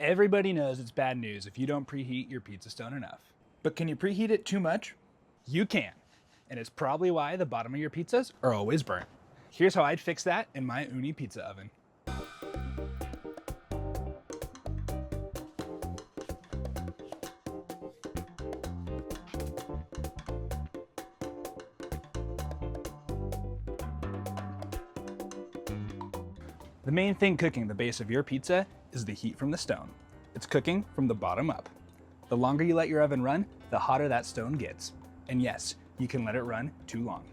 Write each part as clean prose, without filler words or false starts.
Everybody knows it's bad news if you don't preheat your pizza stone enough. But can you preheat it too much? You can. And it's probably why the bottom of your pizzas are always burnt. Here's how I'd fix that in my Uni pizza oven. The main thing cooking the base of your pizza is the heat from the stone. It's cooking from the bottom up. The longer you let your oven run, the hotter that stone gets. And yes, you can let it run too long.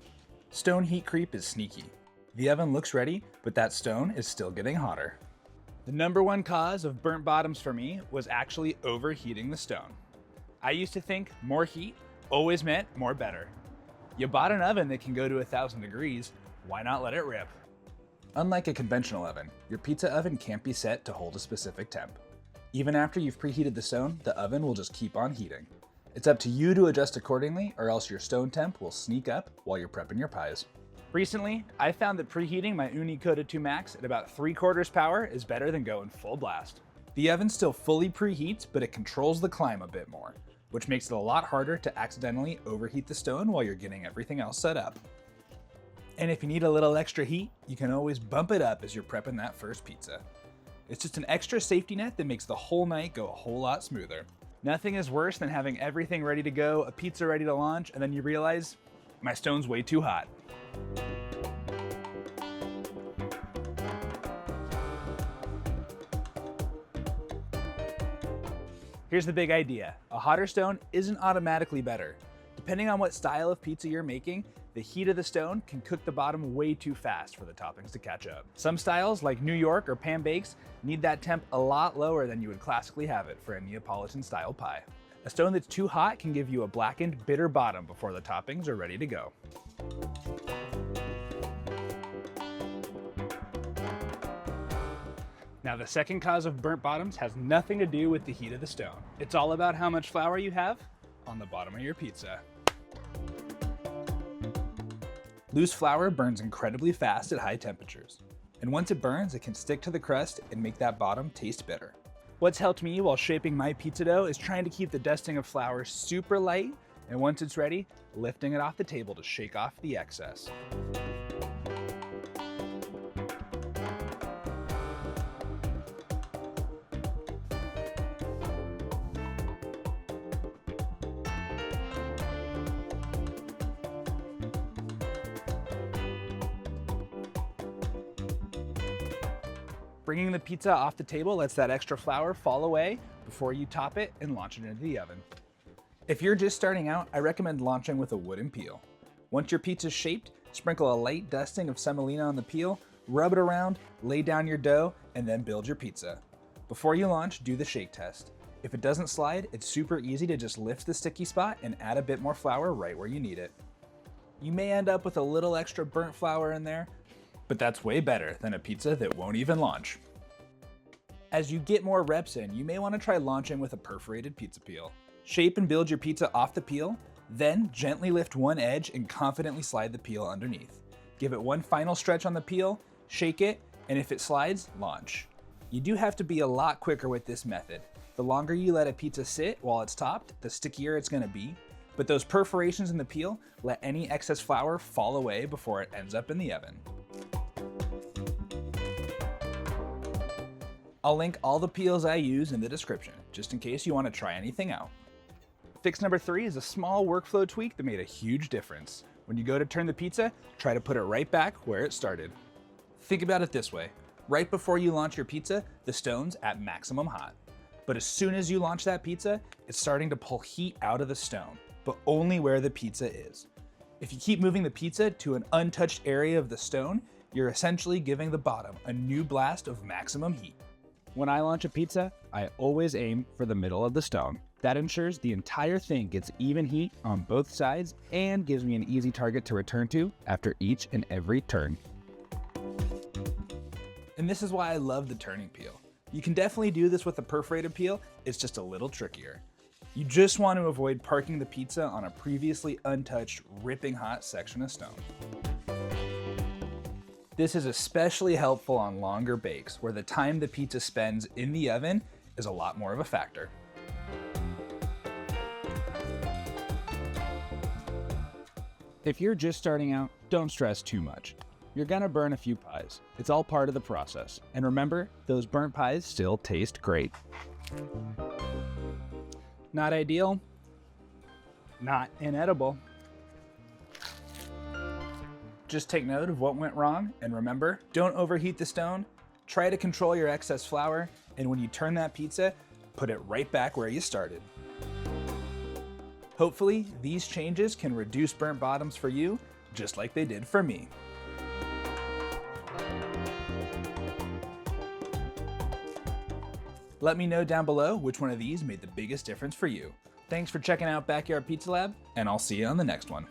Stone heat creep is sneaky. The oven looks ready, but that stone is still getting hotter. The number one cause of burnt bottoms for me was actually overheating the stone. I used to think more heat always meant more better. You bought an oven that can go to 1,000 degrees, why not let it rip? Unlike a conventional oven, your pizza oven can't be set to hold a specific temp. Even after you've preheated the stone, the oven will just keep on heating. It's up to you to adjust accordingly, or else your stone temp will sneak up while you're prepping your pies. Recently, I found that preheating my Uni Coda 2 Max at about 3/4 power is better than going full blast. The oven still fully preheats, but it controls the climb a bit more, which makes it a lot harder to accidentally overheat the stone while you're getting everything else set up. And if you need a little extra heat, you can always bump it up as you're prepping that first pizza. It's just an extra safety net that makes the whole night go a whole lot smoother. Nothing is worse than having everything ready to go, a pizza ready to launch, and then you realize, my stone's way too hot. Here's the big idea. A hotter stone isn't automatically better. Depending on what style of pizza you're making, the heat of the stone can cook the bottom way too fast for the toppings to catch up. Some styles, like New York or pan bakes, need that temp a lot lower than you would classically have it for a Neapolitan style pie. A stone that's too hot can give you a blackened, bitter bottom before the toppings are ready to go. Now, the second cause of burnt bottoms has nothing to do with the heat of the stone. It's all about how much flour you have on the bottom of your pizza. Loose flour burns incredibly fast at high temperatures. And once it burns, it can stick to the crust and make that bottom taste bitter. What's helped me while shaping my pizza dough is trying to keep the dusting of flour super light, and once it's ready, lifting it off the table to shake off the excess. Bringing the pizza off the table lets that extra flour fall away before you top it and launch it into the oven. If you're just starting out, I recommend launching with a wooden peel. Once your pizza's shaped, sprinkle a light dusting of semolina on the peel, rub it around, lay down your dough, and then build your pizza. Before you launch, do the shake test. If it doesn't slide, it's super easy to just lift the sticky spot and add a bit more flour right where you need it. You may end up with a little extra burnt flour in there, but that's way better than a pizza that won't even launch. As you get more reps in, you may want to try launching with a perforated pizza peel. Shape and build your pizza off the peel, then gently lift one edge and confidently slide the peel underneath. Give it one final stretch on the peel, shake it, and if it slides, launch. You do have to be a lot quicker with this method. The longer you let a pizza sit while it's topped, the stickier it's going to be, but those perforations in the peel let any excess flour fall away before it ends up in the oven. I'll link all the peels I use in the description, just in case you want to try anything out. Fix number 3 is a small workflow tweak that made a huge difference. When you go to turn the pizza, try to put it right back where it started. Think about it this way. Right before you launch your pizza, the stone's at maximum hot. But as soon as you launch that pizza, it's starting to pull heat out of the stone, but only where the pizza is. If you keep moving the pizza to an untouched area of the stone, you're essentially giving the bottom a new blast of maximum heat. When I launch a pizza, I always aim for the middle of the stone. That ensures the entire thing gets even heat on both sides and gives me an easy target to return to after each and every turn. And this is why I love the turning peel. You can definitely do this with a perforated peel, it's just a little trickier. You just want to avoid parking the pizza on a previously untouched, ripping hot section of stone. This is especially helpful on longer bakes, where the time the pizza spends in the oven is a lot more of a factor. If you're just starting out, don't stress too much. You're gonna burn a few pies. It's all part of the process. And remember, those burnt pies still taste great. Not ideal, not inedible. Just take note of what went wrong, and remember, don't overheat the stone, try to control your excess flour, and when you turn that pizza, put it right back where you started. Hopefully, these changes can reduce burnt bottoms for you, just like they did for me. Let me know down below which one of these made the biggest difference for you. Thanks for checking out Backyard Pizza Lab, and I'll see you on the next one.